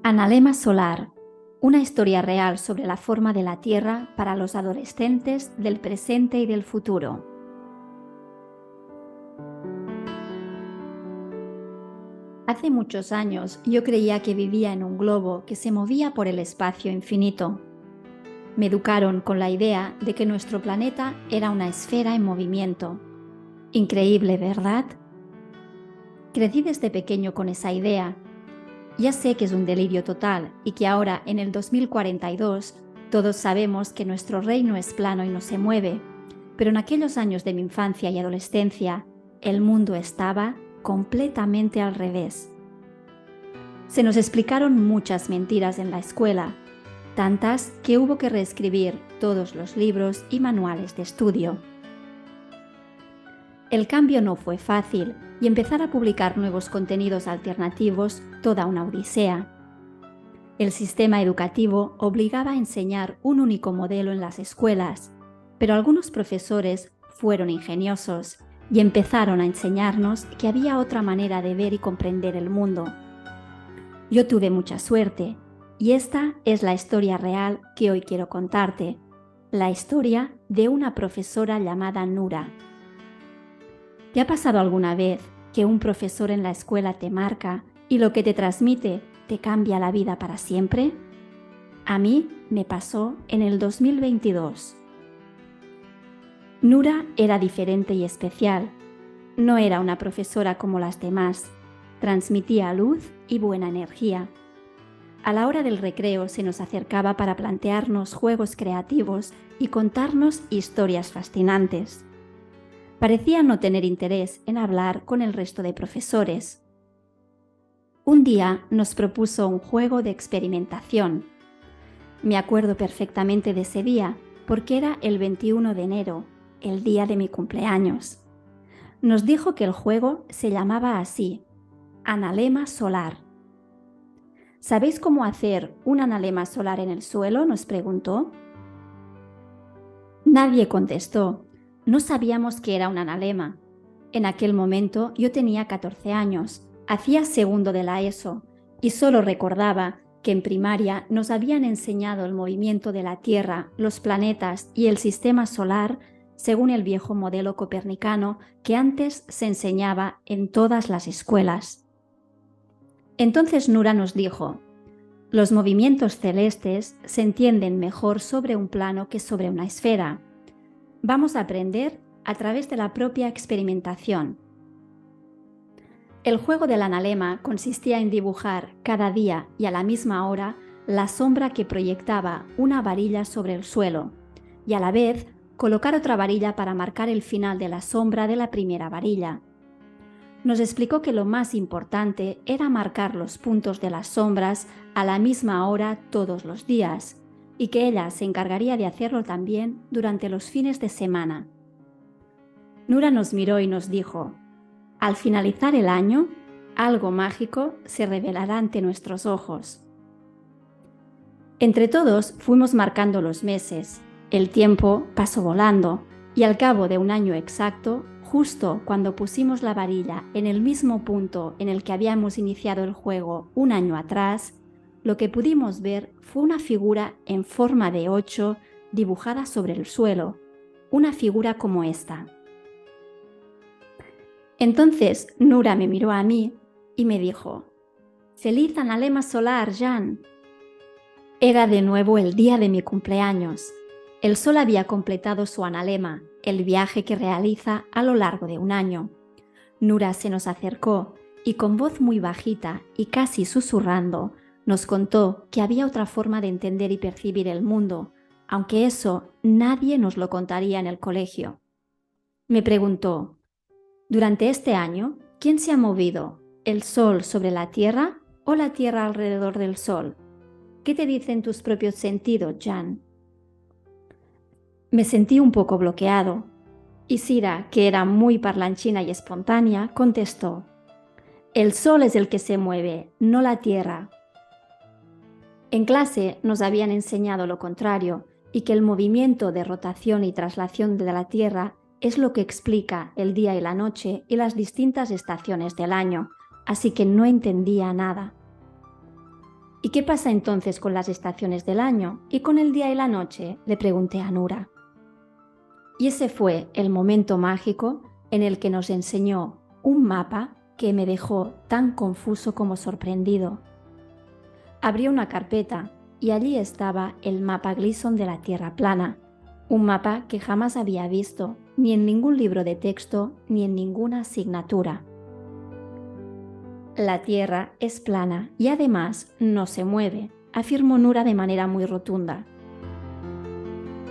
Analema solar, una historia real sobre la forma de la Tierra para los adolescentes del presente y del futuro. Hace muchos años yo creía que vivía en un globo que se movía por el espacio infinito. Me educaron con la idea de que nuestro planeta era una esfera en movimiento. Increíble, ¿verdad? Crecí desde pequeño con esa idea. Ya sé que es un delirio total y que ahora, en el 2042, todos sabemos que nuestro reino es plano y no se mueve, pero en aquellos años de mi infancia y adolescencia, el mundo estaba completamente al revés. Se nos explicaron muchas mentiras en la escuela, tantas que hubo que reescribir todos los libros y manuales de estudio. El cambio no fue fácil y empezar a publicar nuevos contenidos alternativos toda una odisea. El sistema educativo obligaba a enseñar un único modelo en las escuelas, pero algunos profesores fueron ingeniosos y empezaron a enseñarnos que había otra manera de ver y comprender el mundo. Yo tuve mucha suerte y esta es la historia real que hoy quiero contarte, la historia de una profesora llamada Nura. ¿Te ha pasado alguna vez que un profesor en la escuela te marca y lo que te transmite te cambia la vida para siempre? A mí me pasó en el 2022. Nura era diferente y especial. No era una profesora como las demás. Transmitía luz y buena energía. A la hora del recreo se nos acercaba para plantearnos juegos creativos y contarnos historias fascinantes. Parecía no tener interés en hablar con el resto de profesores. Un día nos propuso un juego de experimentación. Me acuerdo perfectamente de ese día porque era el 21 de enero, el día de mi cumpleaños. Nos dijo que el juego se llamaba así, analema solar. ¿Sabéis cómo hacer un analema solar en el suelo?, nos preguntó. Nadie contestó. No sabíamos qué era un analema. En aquel momento yo tenía 14 años, hacía segundo de la ESO y solo recordaba que en primaria nos habían enseñado el movimiento de la Tierra, los planetas y el sistema solar según el viejo modelo copernicano que antes se enseñaba en todas las escuelas. Entonces Nura nos dijo: los movimientos celestes se entienden mejor sobre un plano que sobre una esfera. Vamos a aprender a través de la propia experimentación. El juego del analema consistía en dibujar cada día y a la misma hora la sombra que proyectaba una varilla sobre el suelo y a la vez colocar otra varilla para marcar el final de la sombra de la primera varilla. Nos explicó que lo más importante era marcar los puntos de las sombras a la misma hora todos los días, y que ella se encargaría de hacerlo también durante los fines de semana. Nura nos miró y nos dijo: al finalizar el año, algo mágico se revelará ante nuestros ojos. Entre todos fuimos marcando los meses. El tiempo pasó volando y al cabo de un año exacto, justo cuando pusimos la varilla en el mismo punto en el que habíamos iniciado el juego un año atrás, lo que pudimos ver fue una figura en forma de 8 dibujada sobre el suelo, una figura como esta. Entonces Nura me miró a mí y me dijo: ¡Feliz analema solar, Jan! Era de nuevo el día de mi cumpleaños. El sol había completado su analema, el viaje que realiza a lo largo de un año. Nura se nos acercó y con voz muy bajita y casi susurrando, nos contó que había otra forma de entender y percibir el mundo, aunque eso nadie nos lo contaría en el colegio. Me preguntó: durante este año, ¿quién se ha movido? ¿El sol sobre la Tierra o la Tierra alrededor del sol? ¿Qué te dicen tus propios sentidos, Jan? Me sentí un poco bloqueado, y Sira, que era muy parlanchina y espontánea, contestó: el sol es el que se mueve, no la Tierra. En clase nos habían enseñado lo contrario, y que el movimiento de rotación y traslación de la Tierra es lo que explica el día y la noche y las distintas estaciones del año, así que no entendía nada. ¿Y qué pasa entonces con las estaciones del año y con el día y la noche?, le pregunté a Nura. Y ese fue el momento mágico en el que nos enseñó un mapa que me dejó tan confuso como sorprendido. Abrió una carpeta y allí estaba el mapa Gleason de la Tierra plana, un mapa que jamás había visto, ni en ningún libro de texto ni en ninguna asignatura. La Tierra es plana y además no se mueve, afirmó Nura de manera muy rotunda.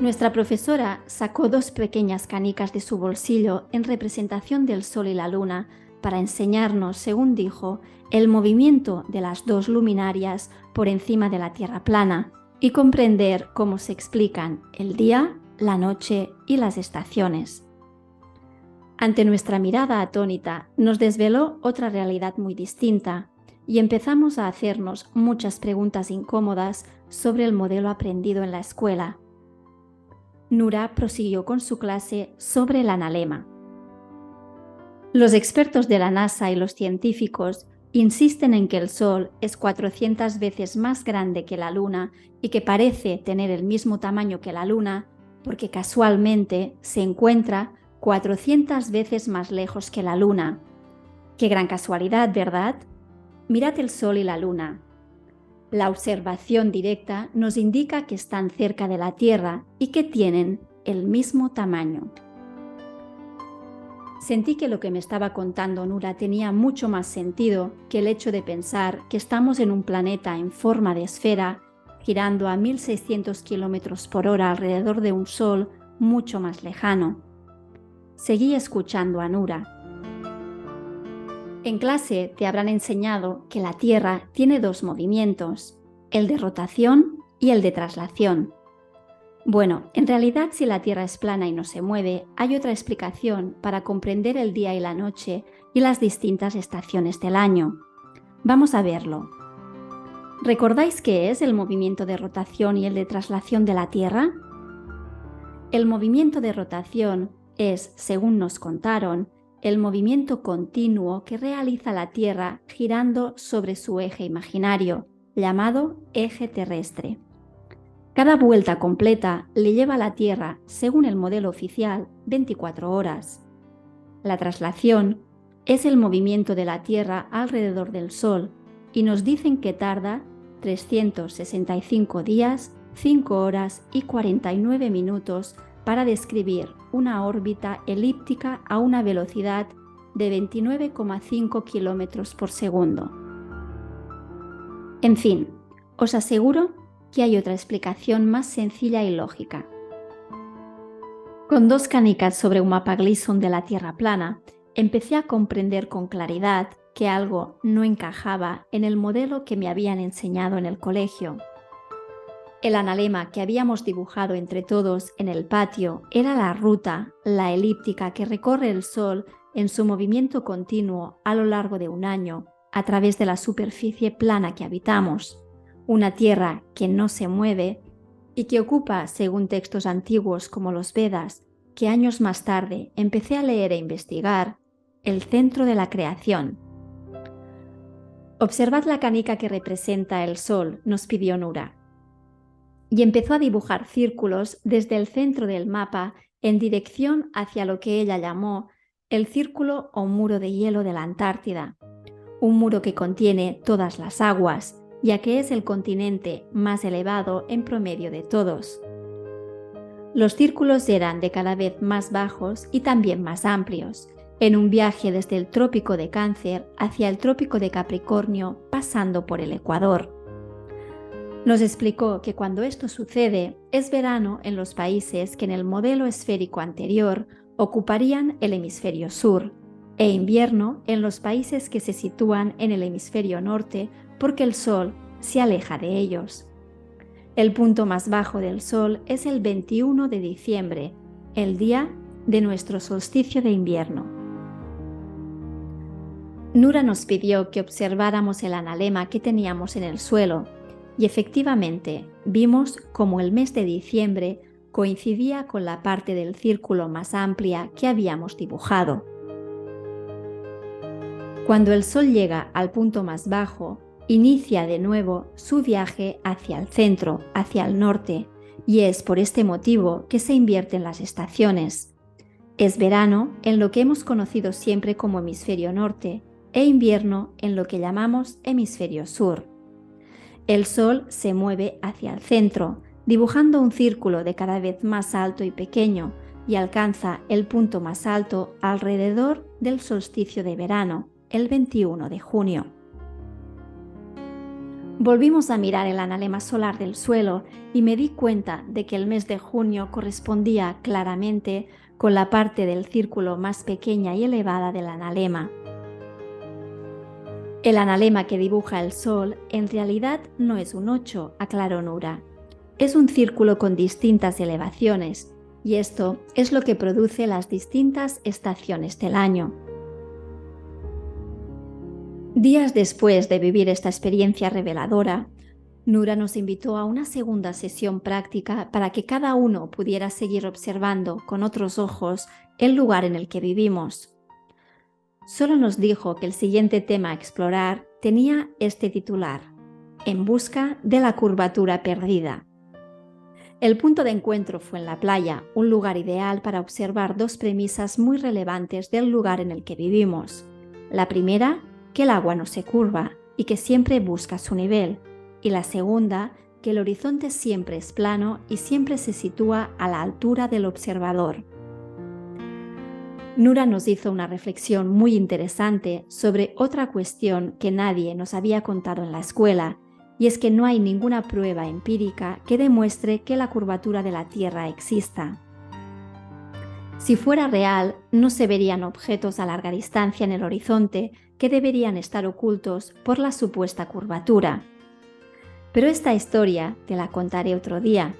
Nuestra profesora sacó 2 pequeñas canicas de su bolsillo en representación del Sol y la Luna para enseñarnos, según dijo, el movimiento de las 2 luminarias por encima de la Tierra plana y comprender cómo se explican el día, la noche y las estaciones. Ante nuestra mirada atónita, nos desveló otra realidad muy distinta y empezamos a hacernos muchas preguntas incómodas sobre el modelo aprendido en la escuela. Nura prosiguió con su clase sobre el analema. Los expertos de la NASA y los científicos insisten en que el Sol es 400 veces más grande que la Luna y que parece tener el mismo tamaño que la Luna porque casualmente se encuentra 400 veces más lejos que la Luna. ¡Qué gran casualidad!, ¿verdad? Mirad el Sol y la Luna. La observación directa nos indica que están cerca de la Tierra y que tienen el mismo tamaño. Sentí que lo que me estaba contando Nura tenía mucho más sentido que el hecho de pensar que estamos en un planeta en forma de esfera, girando a 1600 km por hora alrededor de un Sol mucho más lejano. Seguí escuchando a Nura. En clase te habrán enseñado que la Tierra tiene 2 movimientos, el de rotación y el de traslación. Bueno, en realidad si la Tierra es plana y no se mueve, hay otra explicación para comprender el día y la noche y las distintas estaciones del año. Vamos a verlo. ¿Recordáis qué es el movimiento de rotación y el de traslación de la Tierra? El movimiento de rotación es, según nos contaron, el movimiento continuo que realiza la Tierra girando sobre su eje imaginario, llamado eje terrestre. Cada vuelta completa le lleva a la Tierra, según el modelo oficial, 24 horas. La traslación es el movimiento de la Tierra alrededor del Sol y nos dicen que tarda 365 días, 5 horas y 49 minutos para describir una órbita elíptica a una velocidad de 29,5 km por segundo. En fin, os aseguro que hay otra explicación más sencilla y lógica. Con 2 canicas sobre un mapa Gleason de la Tierra plana, empecé a comprender con claridad que algo no encajaba en el modelo que me habían enseñado en el colegio. El analema que habíamos dibujado entre todos en el patio era la ruta, la elíptica que recorre el Sol en su movimiento continuo a lo largo de un año a través de la superficie plana que habitamos, una Tierra que no se mueve y que ocupa, según textos antiguos como los Vedas, que años más tarde empecé a leer e investigar, el centro de la creación. Observad la canica que representa el Sol, nos pidió Nura. Y empezó a dibujar círculos desde el centro del mapa en dirección hacia lo que ella llamó el círculo o muro de hielo de la Antártida, un muro que contiene todas las aguas, ya que es el continente más elevado en promedio de todos. Los círculos eran de cada vez más bajos y también más amplios, en un viaje desde el trópico de Cáncer hacia el trópico de Capricornio, pasando por el Ecuador. Nos explicó que cuando esto sucede, es verano en los países que en el modelo esférico anterior ocuparían el hemisferio sur, e invierno en los países que se sitúan en el hemisferio norte porque el Sol se aleja de ellos. El punto más bajo del Sol es el 21 de diciembre, el día de nuestro solsticio de invierno. Nura nos pidió que observáramos el analema que teníamos en el suelo y efectivamente vimos como el mes de diciembre coincidía con la parte del círculo más amplia que habíamos dibujado. Cuando el Sol llega al punto más bajo, inicia de nuevo su viaje hacia el centro, hacia el norte, y es por este motivo que se invierten las estaciones. Es verano en lo que hemos conocido siempre como hemisferio norte e invierno en lo que llamamos hemisferio sur. El Sol se mueve hacia el centro, dibujando un círculo de cada vez más alto y pequeño, y alcanza el punto más alto alrededor del solsticio de verano, el 21 de junio. Volvimos a mirar el analema solar del suelo y me di cuenta de que el mes de junio correspondía claramente con la parte del círculo más pequeña y elevada del analema. El analema que dibuja el Sol en realidad no es un 8, aclaró Nura. Es un círculo con distintas elevaciones, y esto es lo que produce las distintas estaciones del año. Días después de vivir esta experiencia reveladora, Nura nos invitó a una segunda sesión práctica para que cada uno pudiera seguir observando con otros ojos el lugar en el que vivimos. Solo nos dijo que el siguiente tema a explorar tenía este titular: En busca de la curvatura perdida. El punto de encuentro fue en la playa, un lugar ideal para observar dos premisas muy relevantes del lugar en el que vivimos. La primera, que el agua no se curva y que siempre busca su nivel. Y la segunda, que el horizonte siempre es plano y siempre se sitúa a la altura del observador. Nura nos hizo una reflexión muy interesante sobre otra cuestión que nadie nos había contado en la escuela, y es que no hay ninguna prueba empírica que demuestre que la curvatura de la Tierra exista. Si fuera real, no se verían objetos a larga distancia en el horizonte que deberían estar ocultos por la supuesta curvatura. Pero esta historia te la contaré otro día.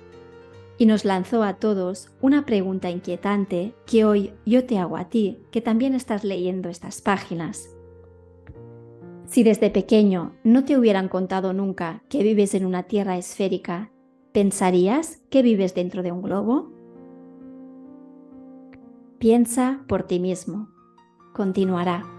Y nos lanzó a todos una pregunta inquietante que hoy yo te hago a ti, que también estás leyendo estas páginas. Si desde pequeño no te hubieran contado nunca que vives en una Tierra esférica, ¿pensarías que vives dentro de un globo? Piensa por ti mismo. Continuará.